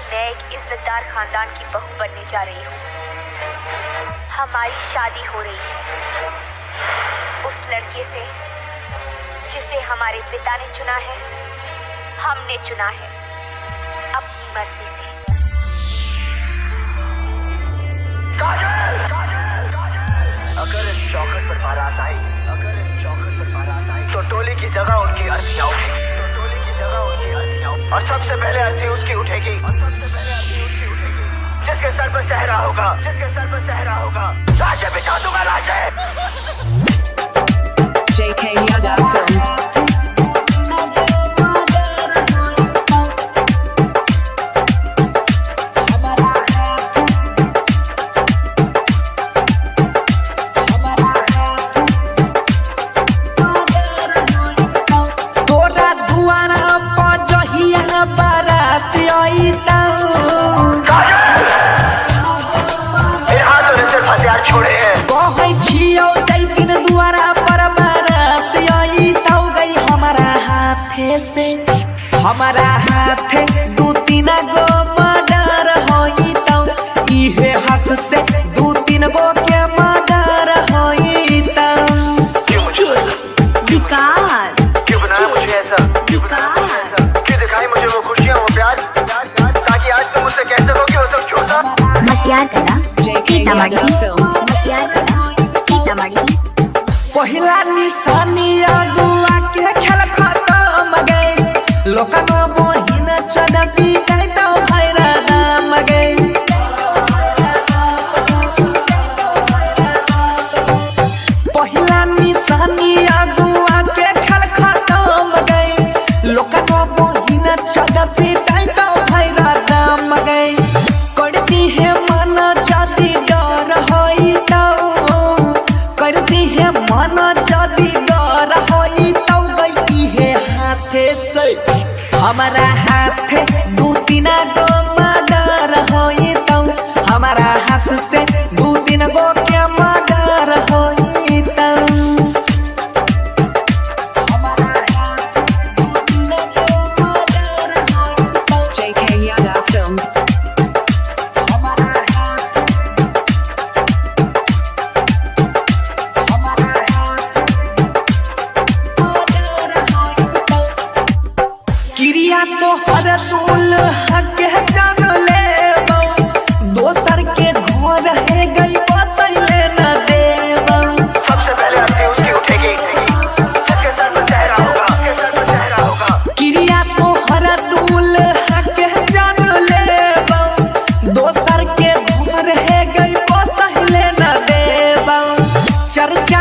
मैं एक इज्जतदार खानदान की बहू बनने जा रही हूँ। हमारी शादी हो रही है उस लड़के से जिसे हमारे पिता ने चुना है, हमने चुना है अपनी मर्जी से। काजल, काजल, काजल। अगर इस चौखट पर बारात आई, तो टोली की जगह उनकी अर्थियां उठेगी, और सबसे पहले अर्थी उसकी उठेगी, जिसके सर पर सहरा होगा, राजे बिछा दूंगा राजे। JK Yadav Films. से हमारा हाथ दू तीन गो मर्डर होई तो इहे हाथ से दू तीन गो के मर्डर होई तो। विकास क्यों बनाया मुझे ऐसा, क्यों दिखाई मुझे वो खुशियाँ, वो प्यार, ताकि आज तुम मुझसे कह सको कि वो सब झूठा। मत करा सीतामढ़ी पहिला निशानी अगुआ के खेल खत्म गए, लोकन बहिन चढ़ती गई तो भैरा नाम गए। पहिला निशानी अगुआ के खेल खत्म गए, लोकन बहिन चढ़ती गई तो भैरा नाम गए। करती है मन जाति डर होई तो, करती है मन जाति डर होई तो गई है हाथे से हमारा हाथ दू तीन गो मर्डर होई तो, हमारा हाथ से दू तीन गो के मर्डर होई तो। हमारा हाथ दू तीन गो मर्डर होई तो। JK Yadav Films. हमारा हाथ मर्डर होई तो। क्रिया तो हर दूल हक जान ले, दोसर के घर है गई बसले न देव। सबसे पहले अर्थी उसकी उठेगी, जिसके सर पर सहरा होगा, क्रिया तो हर दूल हक जान ले, दोसर के घर है गई बसले न देव। चर्चा